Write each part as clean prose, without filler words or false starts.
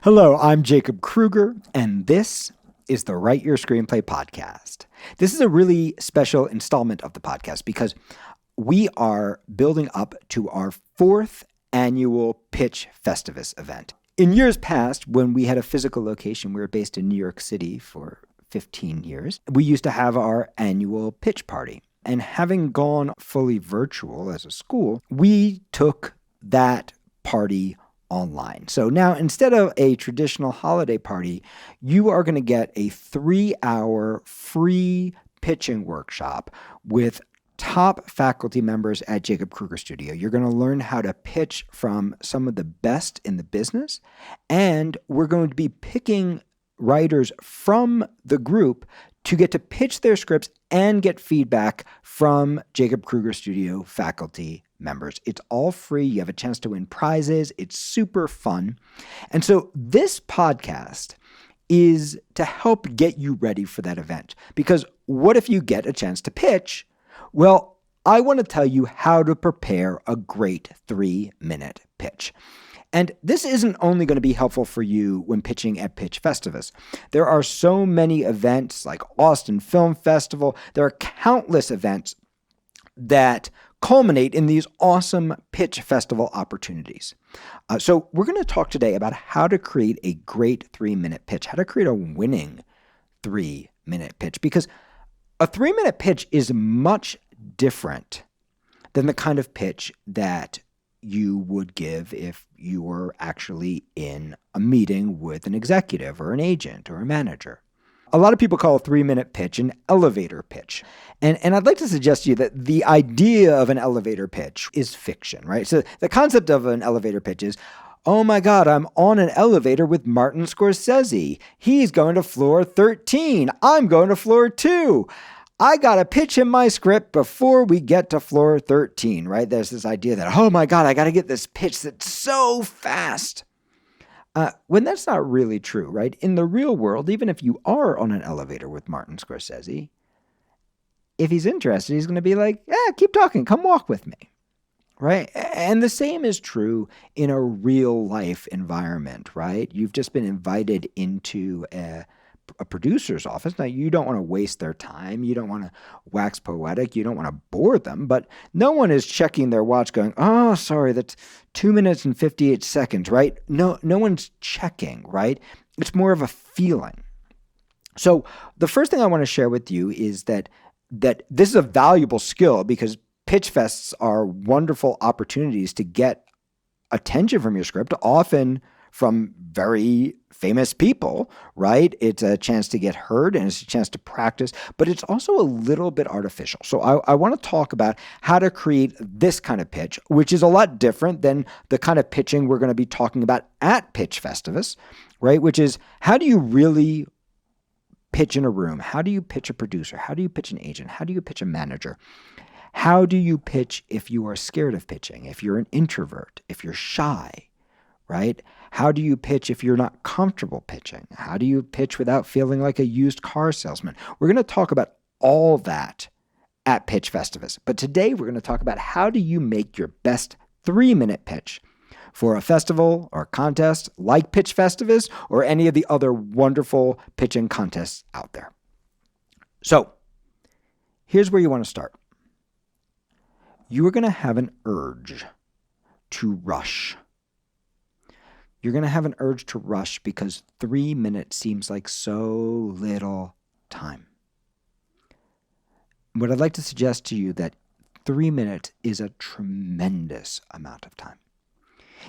Hello, I'm Jacob Kruger, and this is the Write Your Screenplay podcast. This is a really special installment of the podcast because we are building up to our fourth annual Pitch Festivus event. In years past, when we had a physical location, we were based in New York City for 15 years, we used to have our annual pitch party. And having gone fully virtual as a school, we took that party online. So now instead of a traditional holiday party, you are going to get a 3-hour free pitching workshop with top faculty members at Jacob Kruger Studio. You're going to learn how to pitch from some of the best in the business, and we're going to be picking writers from the group to get to pitch their scripts and get feedback from Jacob Kruger Studio faculty members. It's all free. You have a chance to win prizes. It's super fun. And so this podcast is to help get you ready for that event. Because what if you get a chance to pitch? Well, I want to tell you how to prepare a great 3-minute pitch. And this isn't only going to be helpful for you when pitching at Pitch Festivus. There are so many events like Austin Film Festival. There are countless events that culminate in these awesome pitch festival opportunities. So we're going to talk today about how to create a great 3-minute pitch, how to create a winning 3-minute pitch, because a 3-minute pitch is much different than the kind of pitch that you would give if you were actually in a meeting with an executive or an agent or a manager. A lot of people call a 3-minute pitch an elevator pitch. And I'd like to suggest to you that the idea of an elevator pitch is fiction, right? So the concept of an elevator pitch is, oh my God, I'm on an elevator with Martin Scorsese. He's going to floor 13. I'm going to floor 2. I got to pitch him my script before we get to floor 13, right? There's this idea that, oh my God, I got to get this pitch that's so fast. When that's not really true, right? In the real world, even if you are on an elevator with Martin Scorsese, if he's interested, he's going to be like, yeah, keep talking, come walk with me, right? And the same is true in a real life environment, right? You've just been invited into a producer's office. Now, you don't want to waste their time. You don't want to wax poetic. You don't want to bore them, but no one is checking their watch going, oh, sorry, that's 2 minutes and 58 seconds, right? No one's checking, right? It's more of a feeling. So the first thing I want to share with you is that this is a valuable skill because pitch fests are wonderful opportunities to get attention from your script, often from very famous people, right? It's a chance to get heard and it's a chance to practice, but it's also a little bit artificial. So I want to talk about how to create this kind of pitch, which is a lot different than the kind of pitching we're going to be talking about at Pitch Festivus, right? Which is, how do you really pitch in a room? How do you pitch a producer? How do you pitch an agent? How do you pitch a manager? How do you pitch if you are scared of pitching? If you're an introvert, if you're shy, right? How do you pitch if you're not comfortable pitching? How do you pitch without feeling like a used car salesman? We're going to talk about all that at Pitch Festivus. But today we're going to talk about how do you make your best 3-minute pitch for a festival or contest like Pitch Festivus or any of the other wonderful pitching contests out there. So here's where you want to start. You are going to have an urge to rush. You're going to have an urge to rush because 3 minutes seems like so little time. What I'd like to suggest to you that 3 minutes is a tremendous amount of time.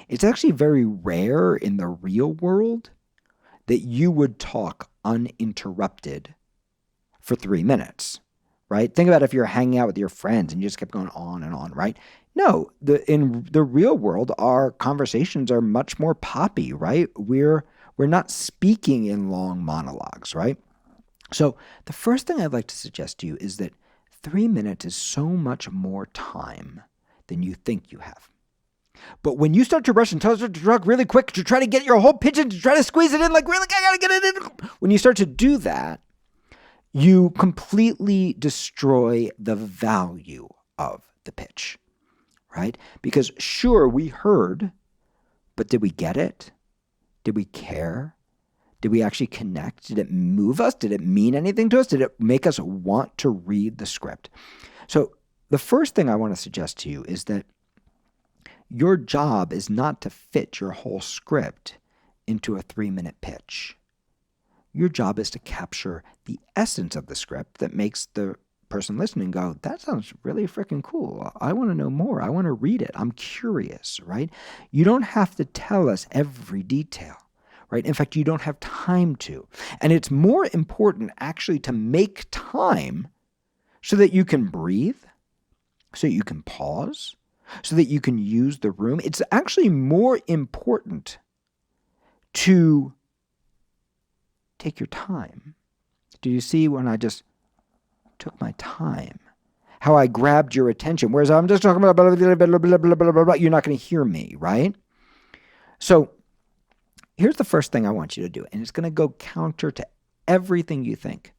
It's actually very rare in the real world that you would talk uninterrupted for 3 minutes, right? Think about if you're hanging out with your friends and you just kept going on and on, right? No, in the real world, our conversations are much more poppy, right? We're not speaking in long monologues, right? So the first thing I'd like to suggest to you is that 3 minutes is so much more time than you think you have. But when you start to rush and start to talk really quick to try to get your whole pitch in, to try to squeeze it in, like, really, I gotta get it in. When you start to do that, you completely destroy the value of the pitch, right? Because sure, we heard, but did we get it? Did we care? Did we actually connect? Did it move us? Did it mean anything to us? Did it make us want to read the script? So the first thing I want to suggest to you is that your job is not to fit your whole script into a 3-minute pitch. Your job is to capture the essence of the script that makes the person listening go, that sounds really freaking cool. I want to know more. I want to read it. I'm curious, right? You don't have to tell us every detail, right? In fact, you don't have time to. And it's more important actually to make time so that you can breathe, so that you can pause, so that you can use the room. It's actually more important to take your time. Do you see when I just took my time? How I grabbed your attention. Whereas I'm just talking about blah, blah, blah, blah, blah, blah, blah, blah, blah. You're not going to hear me, right? So here's the first thing I want you to do, and it's going to go counter to everything you think,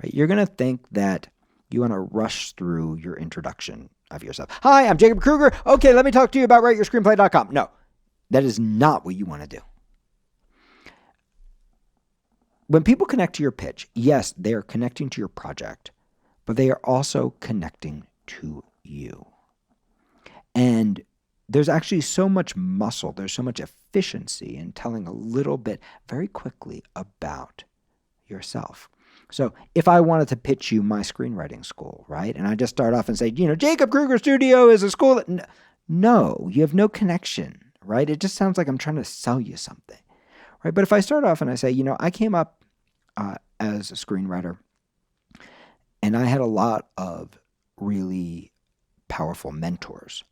right? You're going to think that you want to rush through your introduction of yourself. Hi, I'm Jacob Kruger. Okay, let me talk to you about writeyourscreenplay.com. No, that is not what you want to do. When people connect to your pitch, yes, they are connecting to your project, but they are also connecting to you. And there's actually so much muscle, there's so much efficiency in telling a little bit very quickly about yourself. So if I wanted to pitch you my screenwriting school, right? And I just start off and say, Jacob Kruger Studio is a school that... No, you have no connection, right? It just sounds like I'm trying to sell you something, right? But if I start off and I say, I came up as a screenwriter, and I had a lot of really powerful mentors.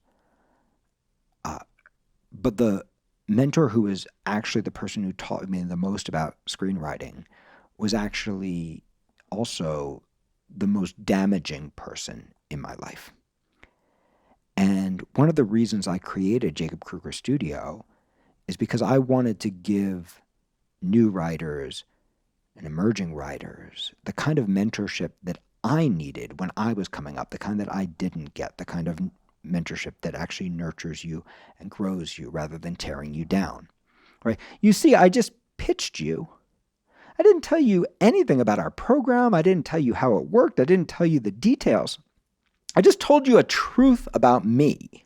But the mentor who was actually the person who taught me the most about screenwriting was actually also the most damaging person in my life. And one of the reasons I created Jacob Kruger Studio is because I wanted to give new writers and emerging writers the kind of mentorship that I needed when I was coming up, the kind that I didn't get, the kind of mentorship that actually nurtures you and grows you rather than tearing you down, right? You see, I just pitched you. I didn't tell you anything about our program. I didn't tell you how it worked. I didn't tell you the details. I just told you a truth about me.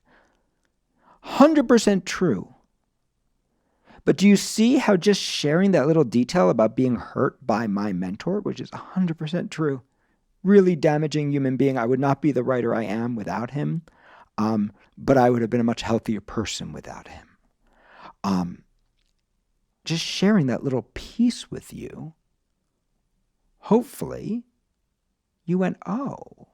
100% true. But do you see how just sharing that little detail about being hurt by my mentor, which is 100% true, really damaging human being, I would not be the writer I am without him, but I would have been a much healthier person without him. Just sharing that little piece with you, hopefully you went, oh,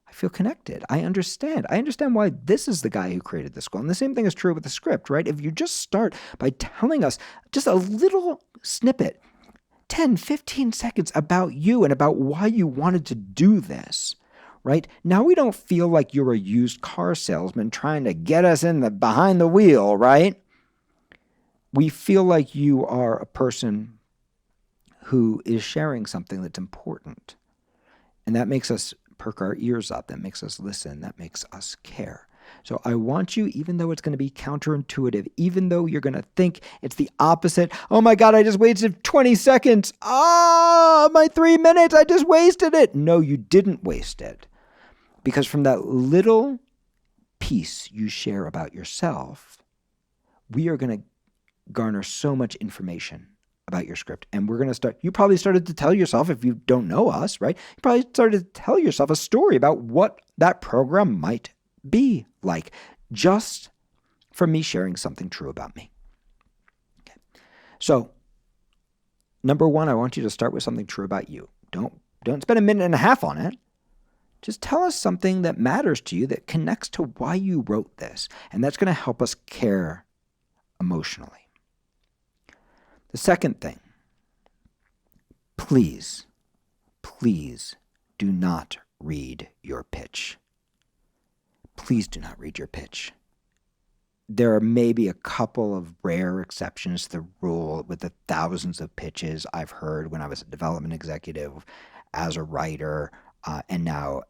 I feel connected. I understand. I understand why this is the guy who created the school. And the same thing is true with the script, right? If you just start by telling us just a little snippet, 10, 15 seconds about you and about why you wanted to do this, right? Now we don't feel like you're a used car salesman trying to get us behind the wheel, right? We feel like you are a person who is sharing something that's important. And that makes us perk our ears up. That makes us listen. That makes us care. So I want you, even though it's going to be counterintuitive, even though you're going to think it's the opposite. Oh my God, I just wasted 20 seconds. My 3 minutes, I just wasted it. No, you didn't waste it. Because from that little piece you share about yourself, we are going to garner so much information about your script. And we're going to start, you probably started to tell yourself, if you don't know us, right? You probably started to tell yourself a story about what that program might be like, just from me sharing something true about me. Okay. So, number one, I want you to start with something true about you. Don't spend a minute and a half on it. Just tell us something that matters to you, that connects to why you wrote this. And that's going to help us care emotionally. The second thing, please do not read your pitch. Please do not read your pitch. There are maybe a couple of rare exceptions to the rule with the thousands of pitches I've heard when I was a development executive, as a writer, and now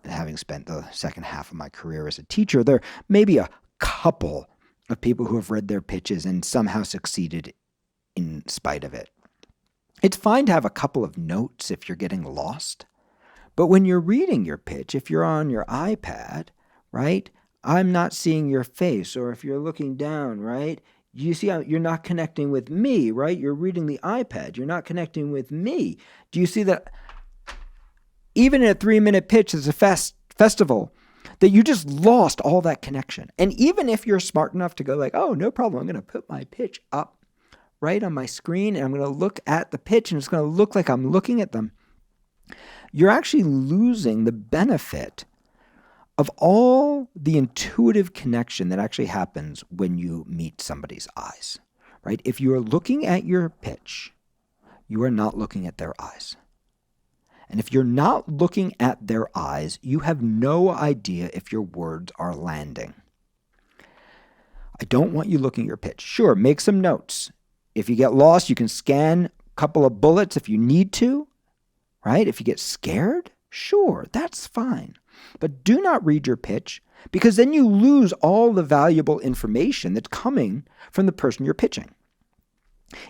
having spent the second half of my career as a teacher. There may be a couple of people who have read their pitches and somehow succeeded in spite of it. It's fine to have a couple of notes if you're getting lost. But when you're reading your pitch, if you're on your iPad, right, I'm not seeing your face. Or if you're looking down, right, you see how you're not connecting with me, right? You're reading the iPad. You're not connecting with me. Do you see that even in a 3-minute pitch as a festival, that you just lost all that connection? And even if you're smart enough to go like, oh, no problem, I'm going to put my pitch up right on my screen and I'm going to look at the pitch and it's going to look like I'm looking at them, you're actually losing the benefit of all the intuitive connection that actually happens when you meet somebody's eyes, right? If you are looking at your pitch, you are not looking at their eyes. And if you're not looking at their eyes, you have no idea if your words are landing. I don't want you looking at your pitch. Sure, make some notes. If you get lost, you can scan a couple of bullets if you need to, right? If you get scared, sure, that's fine. But do not read your pitch, because then you lose all the valuable information that's coming from the person you're pitching.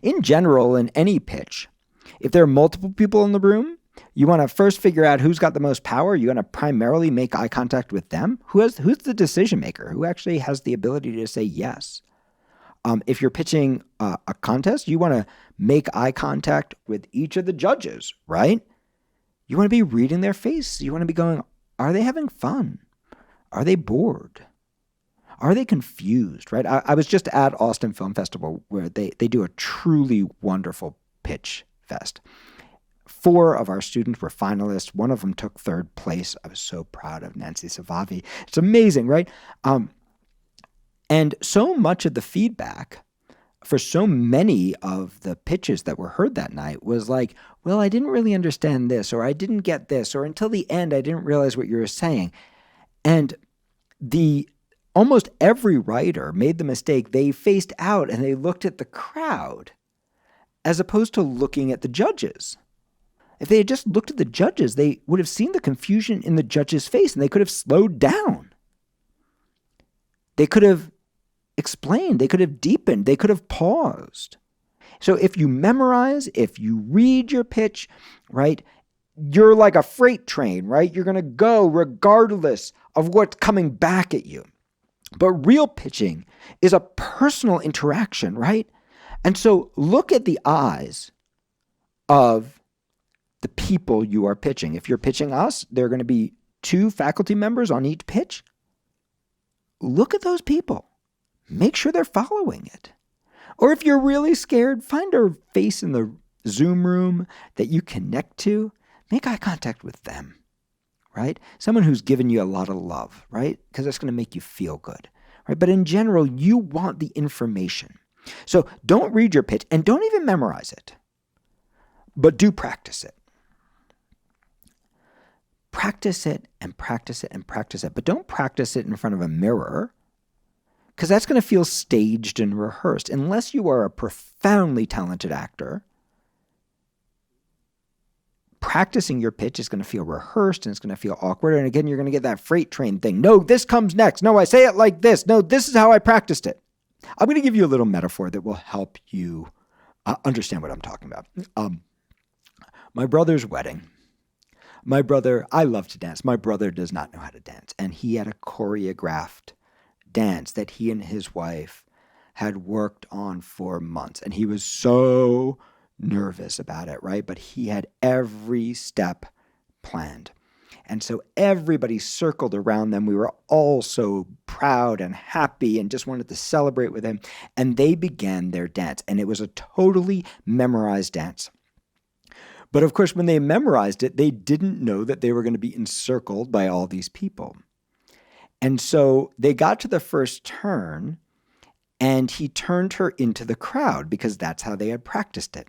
In general, in any pitch, if there are multiple people in the room, you want to first figure out who's got the most power. You want to primarily make eye contact with them. Who's the decision maker? Who actually has the ability to say yes? If you're pitching a contest, you want to make eye contact with each of the judges, right? You want to be reading their face. You want to be going, are they having fun? Are they bored? Are they confused, right? I was just at Austin Film Festival where they do a truly wonderful pitch fest. 4 of our students were finalists. One of them took 3rd place. I was so proud of Nancy Savavi. It's amazing, right? And so much of the feedback for so many of the pitches that were heard that night was like, well, I didn't really understand this, or I didn't get this, or until the end, I didn't realize what you were saying. And almost every writer made the mistake. They faced out and they looked at the crowd as opposed to looking at the judges. If they had just looked at the judges, they would have seen the confusion in the judge's face and they could have slowed down. They could have explained, they could have deepened, they could have paused. So if you memorize, if you read your pitch, right, you're like a freight train, right? You're going to go regardless of what's coming back at you. But real pitching is a personal interaction, right? And so look at the eyes of the people you are pitching. If you're pitching us, there are going to be 2 faculty members on each pitch. Look at those people. Make sure they're following it. Or if you're really scared, find a face in the Zoom room that you connect to. Make eye contact with them, right? Someone who's given you a lot of love, right? Because that's going to make you feel good, right? But in general, you want the information. So don't read your pitch and don't even memorize it, but do practice it. Practice it and practice it and practice it, but don't practice it in front of a mirror, because that's going to feel staged and rehearsed. Unless you are a profoundly talented actor, practicing your pitch is going to feel rehearsed and it's going to feel awkward. And again, you're going to get that freight train thing. No, this comes next. No, I say it like this. No, this is how I practiced it. I'm going to give you a little metaphor that will help you understand what I'm talking about. My brother's wedding. I love to dance. My brother does not know how to dance. And he had a choreographed dance that he and his wife had worked on for months. And he was so nervous about it, right? But he had every step planned. And so everybody circled around them. We were all so proud and happy and just wanted to celebrate with him. And they began their dance. And it was a totally memorized dance. But of course, when they memorized it, they didn't know that they were going to be encircled by all these people. And so they got to the first turn, and he turned her into the crowd because that's how they had practiced it.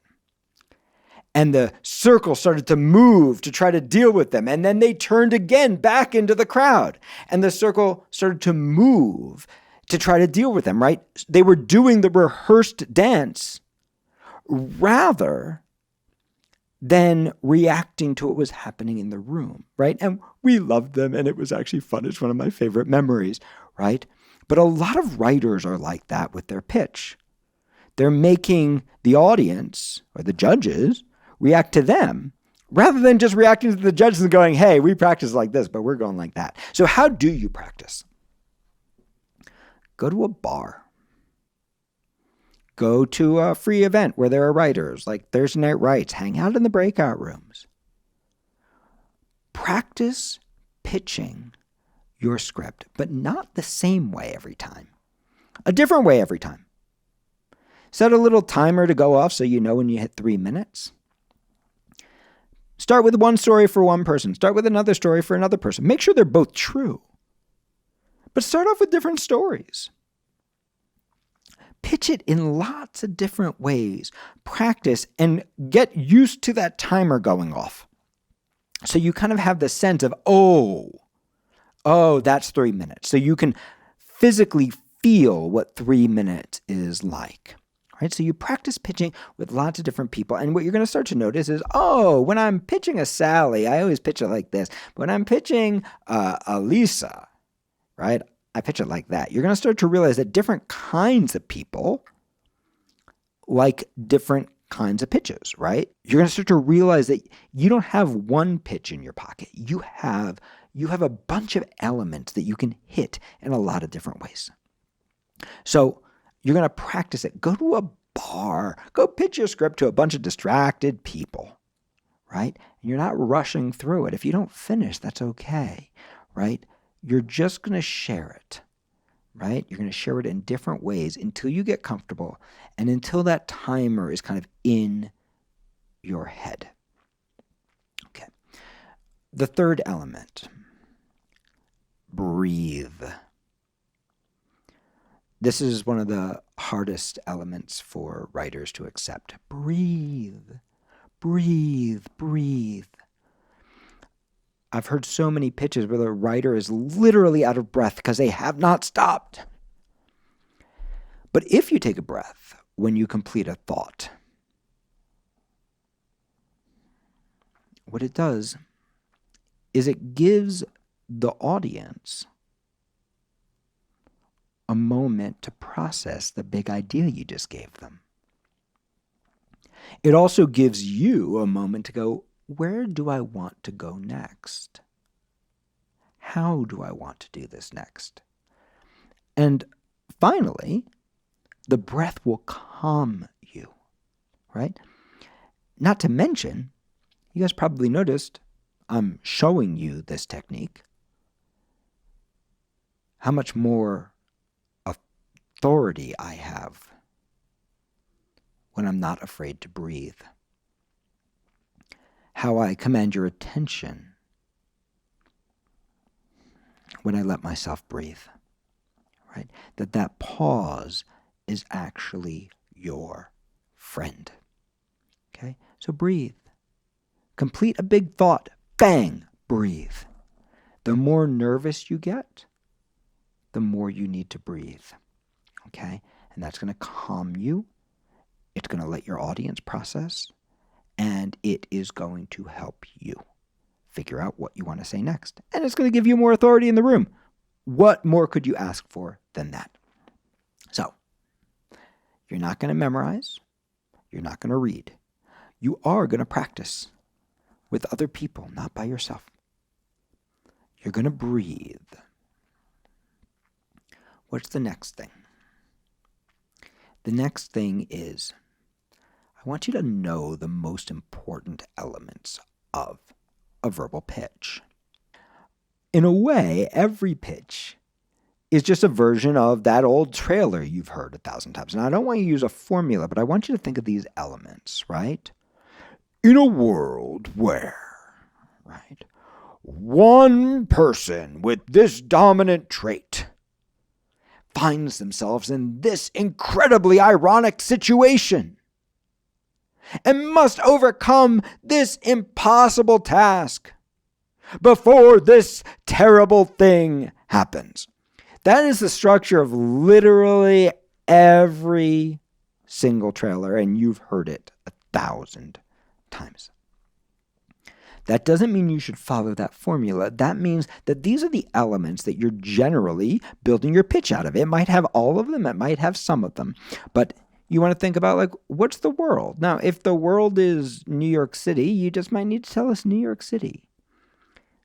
And the circle started to move to try to deal with them. And then they turned again back into the crowd. And the circle started to move to try to deal with them, right? They were doing the rehearsed dance rather than reacting to what was happening in the room, right? And we loved them, and it was actually fun. It's one of my favorite memories, right? But a lot of writers are like that with their pitch. They're making the audience or the judges react to them rather than just reacting to the judges and going, hey, we practice like this, but we're going like that. So how do you practice? Go to a bar. Go to a free event where there are writers, like Thursday Night Writes. Hang out in the breakout rooms. Practice pitching your script, but not the same way every time. A different way every time. Set a little timer to go off so you know when you hit 3 minutes. Start with one story for one person. Start with another story for another person. Make sure they're both true. But start off with different stories. Pitch it in lots of different ways. Practice and get used to that timer going off. So you kind of have the sense of, oh, that's 3 minutes. So you can physically feel what 3 minutes is like. Right? So you practice pitching with lots of different people. And what you're going to start to notice is, when I'm pitching a Sally, I always pitch it like this. But when I'm pitching a Lisa, right, I pitch it like that. You're going to start to realize that different kinds of people like different kinds of pitches, right? You're going to start to realize that you don't have one pitch in your pocket. You have a bunch of elements that you can hit in a lot of different ways. So you're going to practice it. Go to a bar. Go pitch your script to a bunch of distracted people, right? And you're not rushing through it. If you don't finish, that's okay, right? You're just going to share it, right? You're going to share it in different ways until you get comfortable and until that timer is kind of in your head. Okay. The third element, breathe. This is one of the hardest elements for writers to accept. Breathe, breathe, breathe. I've heard so many pitches where the writer is literally out of breath because they have not stopped. But if you take a breath when you complete a thought, what it does is it gives the audience a moment to process the big idea you just gave them. It also gives you a moment to go, where do I want to go next? How do I want to do this next? And finally, the breath will calm you, right? Not to mention, you guys probably noticed, I'm showing you this technique. How much more authority I have when I'm not afraid to breathe. How I command your attention when I let myself breathe, right? That pause is actually your friend, okay? So breathe. Complete a big thought, bang, breathe. The more nervous you get, the more you need to breathe, okay? And that's going to calm you. It's going to let your audience process. And it is going to help you figure out what you want to say next. And it's going to give you more authority in the room. What more could you ask for than that? So, you're not going to memorize. You're not going to read. You are going to practice with other people, not by yourself. You're going to breathe. What's the next thing? The next thing is, I want you to know the most important elements of a verbal pitch. In a way, every pitch is just a version of that old trailer you've heard 1,000 times. Now, I don't want you to use a formula, but I want you to think of these elements, right? In a world where, right, one person with this dominant trait finds themselves in this incredibly ironic situation and must overcome this impossible task before this terrible thing happens. That is the structure of literally every single trailer, and you've heard it 1,000 times. That doesn't mean you should follow that formula. That means that these are the elements that you're generally building your pitch out of. It might have all of them. It might have some of them. But you want to think about, like, what's the world? Now, if the world is New York City, you just might need to tell us New York City.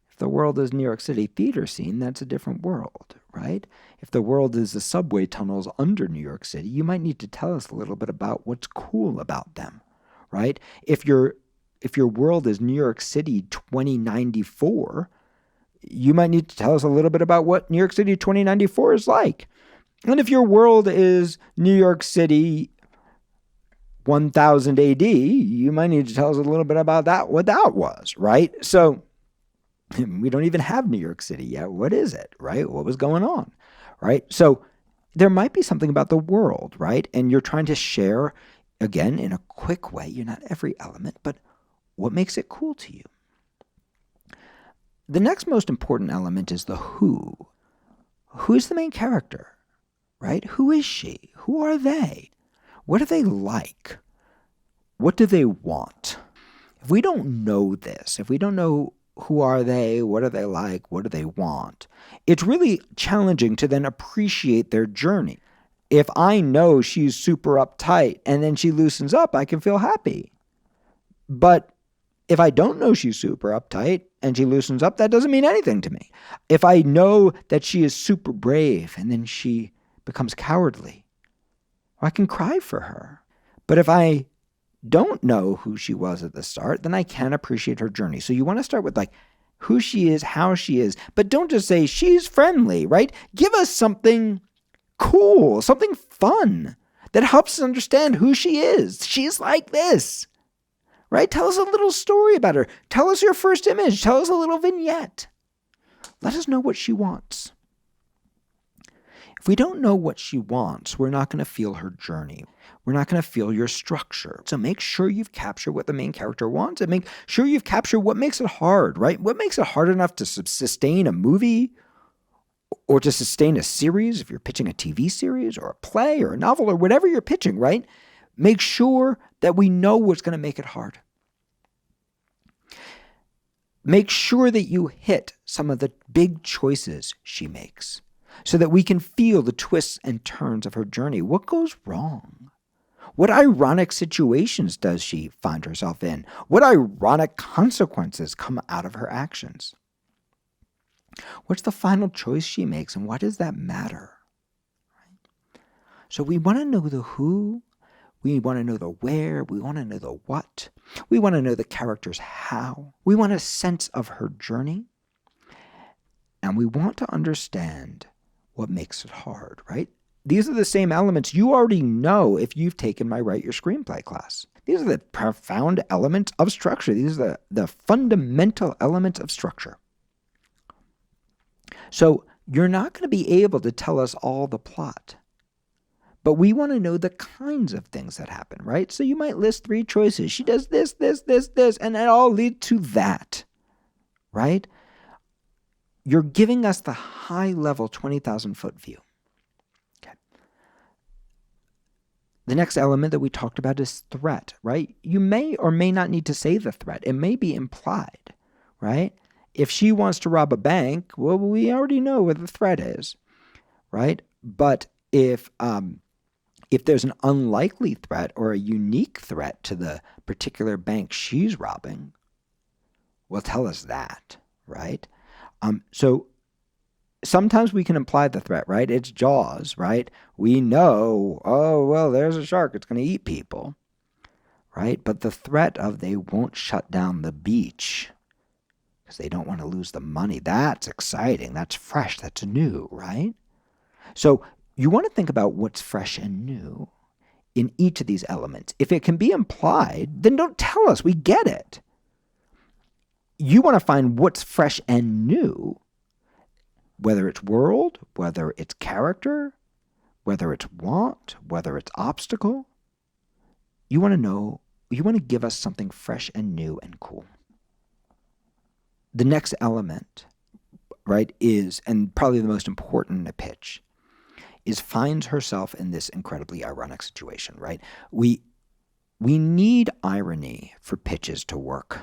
If the world is New York City theater scene, that's a different world, right? If the world is the subway tunnels under New York City, you might need to tell us a little bit about what's cool about them, right? If your world is New York City 2094, you might need to tell us a little bit about what New York City 2094 is like. And if your world is New York City 1000 AD, you might need to tell us a little bit about that, what that was, right? So we don't even have New York City yet. What is it, right? What was going on, right? So there might be something about the world, right? And you're trying to share, again, in a quick way, you're not every element, but what makes it cool to you? The next most important element is the who. Who is the main character, right? Who is she? Who are they? What are they like? What do they want? If we don't know this, if we don't know who are they, what are they like, what do they want, it's really challenging to then appreciate their journey. If I know she's super uptight and then she loosens up, I can feel happy. But if I don't know she's super uptight and she loosens up, that doesn't mean anything to me. If I know that she is super brave and then she becomes cowardly, well, I can cry for her. But if I don't know who she was at the start, then I can't appreciate her journey. So you want to start with, like, who she is, how she is, but don't just say she's friendly, right? Give us something cool, something fun that helps us understand who she is. She's like this, right? Tell us a little story about her. Tell us your first image. Tell us a little vignette. Let us know what she wants. If we don't know what she wants, we're not going to feel her journey. We're not going to feel your structure. So make sure you've captured what the main character wants, and make sure you've captured what makes it hard, right? What makes it hard enough to sustain a movie or to sustain a series, if you're pitching a TV series or a play or a novel or whatever you're pitching, right? Make sure that we know what's going to make it hard. Make sure that you hit some of the big choices she makes, so that we can feel the twists and turns of her journey. What goes wrong? What ironic situations does she find herself in? What ironic consequences come out of her actions? What's the final choice she makes, and why does that matter? So we want to know the who, we want to know the where, we want to know the what, we want to know the character's how, we want a sense of her journey, and we want to understand what makes it hard, right? These are the same elements you already know if you've taken my Write Your Screenplay class. These are the profound elements of structure. These are the fundamental elements of structure. So you're not going to be able to tell us all the plot, but we want to know the kinds of things that happen, right? So you might list 3 choices. She does this, and it all leads to that, right? You're giving us the high-level 20,000-foot view. Okay. The next element that we talked about is threat, right? You may or may not need to say the threat. It may be implied, right? If she wants to rob a bank, well, we already know what the threat is, right? But if there's an unlikely threat or a unique threat to the particular bank she's robbing, well, tell us that, right? So sometimes we can imply the threat, right? It's Jaws, right? We know, oh, well, there's a shark. It's going to eat people, right? But the threat of they won't shut down the beach because they don't want to lose the money, that's exciting. That's fresh. That's new, right? So you want to think about what's fresh and new in each of these elements. If it can be implied, then don't tell us. We get it. You want to find what's fresh and new, whether it's world, whether it's character, whether it's want, whether it's obstacle. You want to know, you want to give us something fresh and new and cool. The next element, right, is, and probably the most important in a pitch, is finds herself in this incredibly ironic situation, right? We need irony for pitches to work.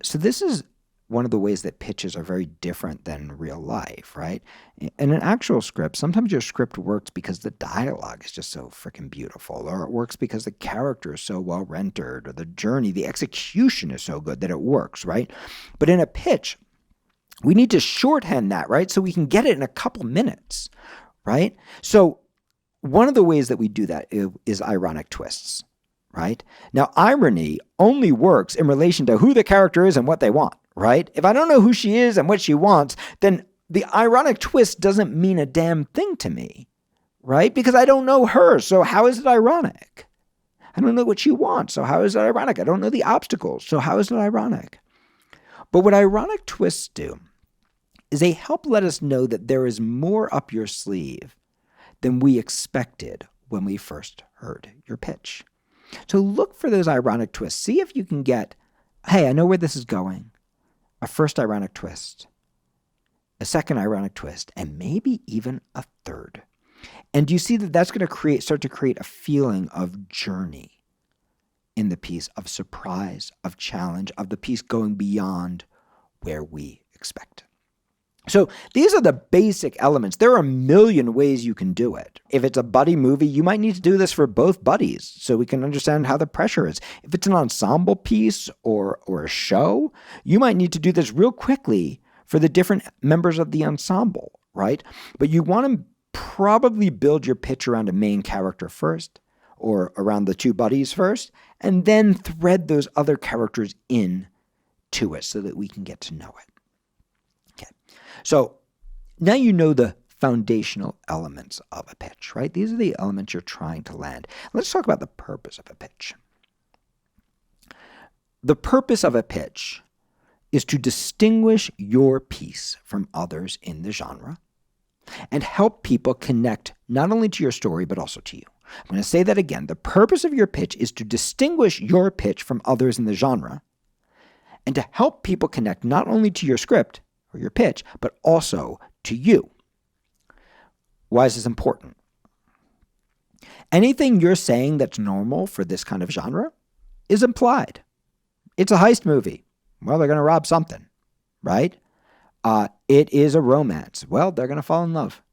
So this is one of the ways that pitches are very different than real life, right? In an actual script, sometimes your script works because the dialogue is just so freaking beautiful, or it works because the character is so well rendered, or the journey, the execution is so good that it works, right? But in a pitch, we need to shorthand that, right? So we can get it in a couple minutes, right? So one of the ways that we do that is ironic twists, right? Now, irony only works in relation to who the character is and what they want, right? If I don't know who she is and what she wants, then the ironic twist doesn't mean a damn thing to me, right? Because I don't know her, so how is it ironic? I don't know what she wants, so how is it ironic? I don't know the obstacles, so how is it ironic? But what ironic twists do is they help let us know that there is more up your sleeve than we expected when we first heard your pitch. So look for those ironic twists. See if you can get, hey, I know where this is going. A first ironic twist, a second ironic twist, and maybe even a third. And you see that that's going to start to create a feeling of journey in the piece, of surprise, of challenge, of the piece going beyond where we expect. So these are the basic elements. There are a million ways you can do it. If it's a buddy movie, you might need to do this for both buddies so we can understand how the pressure is. If it's an ensemble piece or a show, you might need to do this real quickly for the different members of the ensemble, right? But you want to probably build your pitch around a main character first, or around the two buddies first, and then thread those other characters in to it so that we can get to know it. So now you know the foundational elements of a pitch, right? These are the elements you're trying to land. Let's talk about the purpose of a pitch. The purpose of a pitch is to distinguish your piece from others in the genre and help people connect not only to your story, but also to you. I'm going to say that again. The purpose of your pitch is to distinguish your pitch from others in the genre and to help people connect not only to your script or your pitch, but also to you. Why is this important? Anything you're saying that's normal for this kind of genre is implied. It's a heist movie. Well, they're going to rob something, right? It is a romance. Well, they're going to fall in love.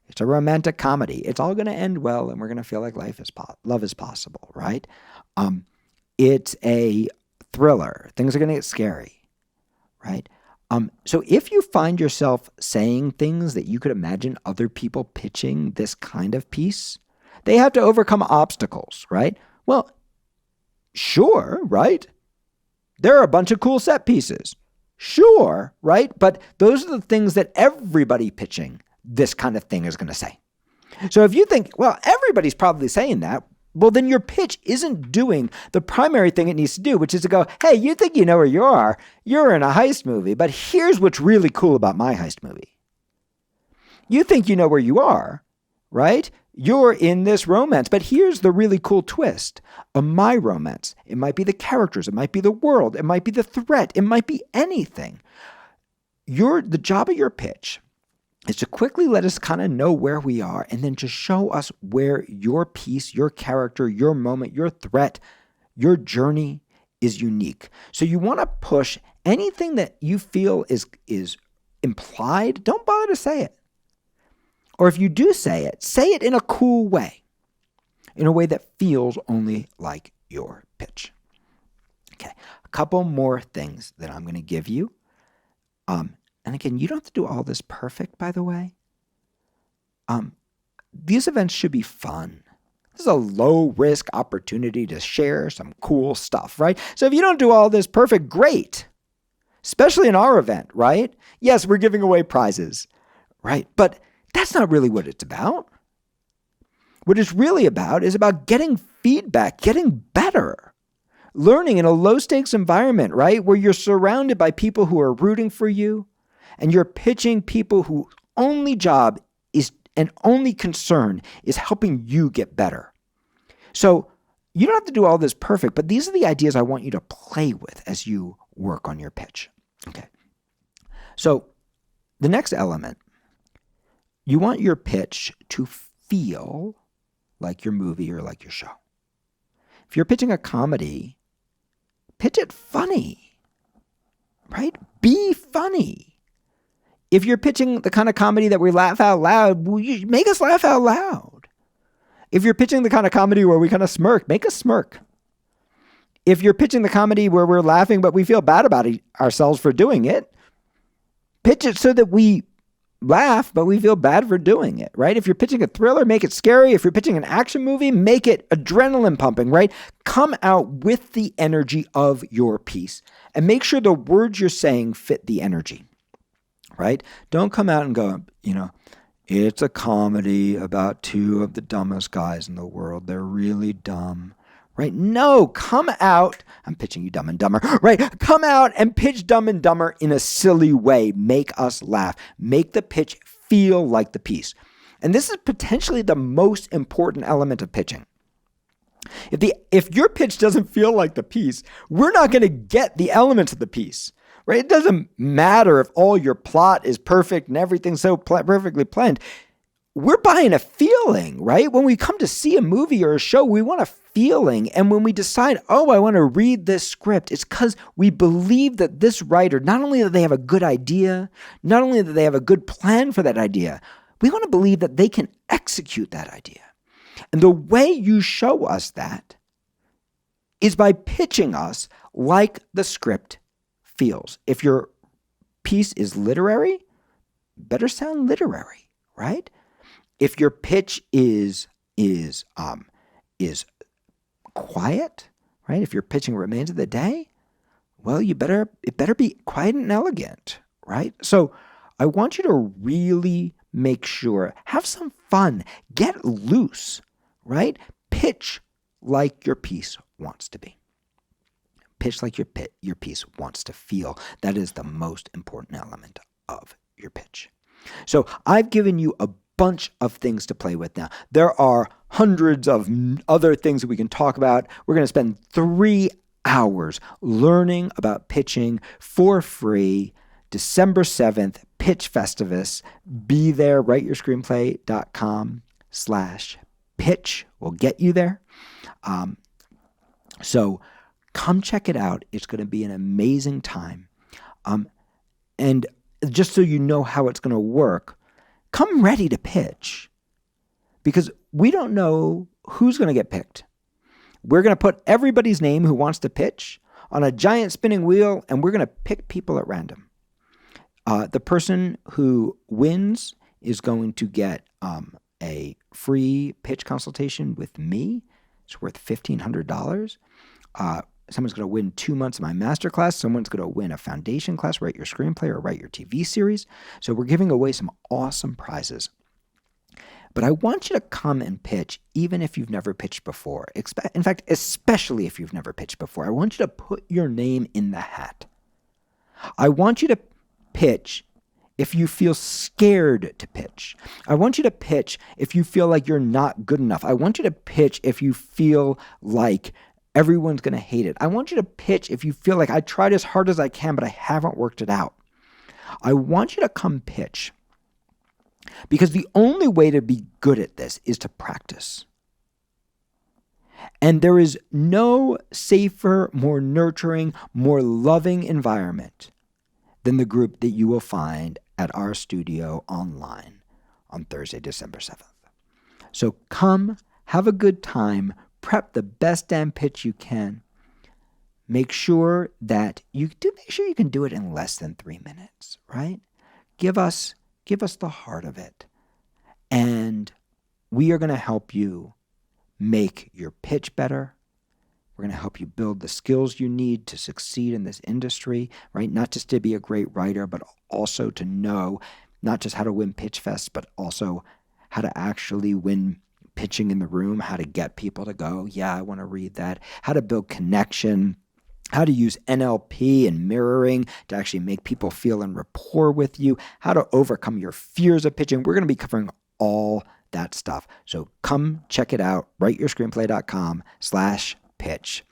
It's a romantic comedy. It's all going to end well, and we're going to feel like love is possible, right? It's a thriller. Things are going to get scary, right? So if you find yourself saying things that you could imagine other people pitching this kind of piece, they have to overcome obstacles, right? Well, sure, right? There are a bunch of cool set pieces. Sure, right? But those are the things that everybody pitching this kind of thing is going to say. So if you think, well, everybody's probably saying that, well, then your pitch isn't doing the primary thing it needs to do, which is to go, hey, you think you know where you are. You're in a heist movie, but here's what's really cool about my heist movie. You think you know where you are, right? You're in this romance, but here's the really cool twist of my romance. It might be the characters. It might be the world. It might be the threat. It might be anything. The job of your pitch is to quickly let us kind of know where we are and then to show us where your piece, your character, your moment, your threat, your journey is unique. So you want to push anything that you feel is implied. Don't bother to say it. Or if you do say it in a cool way, in a way that feels only like your pitch. Okay, a couple more things that I'm going to give you. And again, you don't have to do all this perfect, by the way. These events should be fun. This is a low-risk opportunity to share some cool stuff, right? So if you don't do all this perfect, great. Especially in our event, right? Yes, we're giving away prizes, right? But that's not really what it's about. What it's really about is about getting feedback, getting better, learning in a low-stakes environment, right? Where you're surrounded by people who are rooting for you, and you're pitching people whose only job is and only concern is helping you get better. So you don't have to do all this perfect, but these are the ideas I want you to play with as you work on your pitch. Okay. So the next element, you want your pitch to feel like your movie or like your show. If you're pitching a comedy, pitch it funny. right? Be funny. If you're pitching the kind of comedy that we laugh out loud, make us laugh out loud. If you're pitching the kind of comedy where we kind of smirk, make us smirk. If you're pitching the comedy where we're laughing but we feel bad about ourselves for doing it, pitch it so that we laugh but we feel bad for doing it, right? If you're pitching a thriller, make it scary. If you're pitching an action movie, make it adrenaline pumping, right? Come out with the energy of your piece and make sure the words you're saying fit the energy, right? Don't come out and go, it's a comedy about two of the dumbest guys in the world. They're really dumb. Right? No, come out. I'm pitching you Dumb and Dumber, right? Come out and pitch Dumb and Dumber in a silly way. Make us laugh. Make the pitch feel like the piece. And this is potentially the most important element of pitching. If your pitch doesn't feel like the piece, we're not going to get the elements of the piece, right? It doesn't matter if all your plot is perfect and everything's so perfectly planned. We're buying a feeling, right? When we come to see a movie or a show, we want a feeling. And when we decide, I want to read this script, it's because we believe that this writer, not only that they have a good idea, not only that they have a good plan for that idea, we want to believe that they can execute that idea. And the way you show us that is by pitching us like the script feels. If your piece is literary, better sound literary, right? If your pitch is quiet, right? If you're pitching Remains of the Day, well, it better be quiet and elegant, right? So I want you to really make sure, have some fun, get loose, right? Pitch like your piece wants to be. Pitch like your piece wants to feel. That is the most important element of your pitch. So I've given you a bunch of things to play with now. There are hundreds of other things that we can talk about. We're going to spend 3 hours learning about pitching for free. December 7th, Pitch Festivus. Be there, writeyourscreenplay.com/pitch. We'll get you there. So come check it out. It's going to be an amazing time. And just so you know how it's going to work, come ready to pitch, because we don't know who's going to get picked. We're going to put everybody's name who wants to pitch on a giant spinning wheel, and we're going to pick people at random. The person who wins is going to get a free pitch consultation with me. It's worth $1,500. Someone's going to win 2 months of my masterclass. Someone's going to win a foundation class, Write Your Screenplay or Write Your TV series. So we're giving away some awesome prizes. But I want you to come and pitch even if you've never pitched before. In fact, especially if you've never pitched before. I want you to put your name in the hat. I want you to pitch if you feel scared to pitch. I want you to pitch if you feel like you're not good enough. I want you to pitch if you feel like everyone's going to hate it. I want you to pitch if you feel like I tried as hard as I can, but I haven't worked it out. I want you to come pitch, because the only way to be good at this is to practice. And there is no safer, more nurturing, more loving environment than the group that you will find at our studio online on Thursday, December 7th. So come, have a good time, prep the best damn pitch you can. Make sure that you can do it in less than 3 minutes, right? Give us the heart of it. And we are going to help you make your pitch better. We're going to help you build the skills you need to succeed in this industry, right? Not just to be a great writer, but also to know not just how to win pitch fests, but also how to actually win pitching in the room, how to get people to go, yeah, I want to read that, how to build connection, how to use NLP and mirroring to actually make people feel in rapport with you, how to overcome your fears of pitching. We're going to be covering all that stuff. So come check it out, writeyourscreenplay.com/pitch.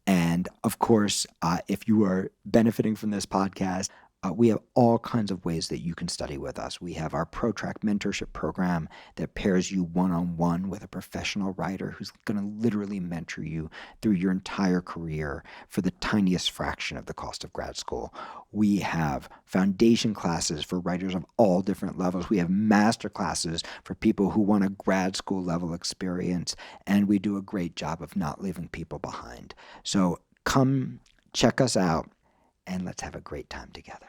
And of course, if you are benefiting from this podcast, We have all kinds of ways that you can study with us. We have our ProTrack mentorship program that pairs you one-on-one with a professional writer who's going to literally mentor you through your entire career for the tiniest fraction of the cost of grad school. We have foundation classes for writers of all different levels. We have master classes for people who want a grad school level experience, and we do a great job of not leaving people behind. So come check us out, and let's have a great time together.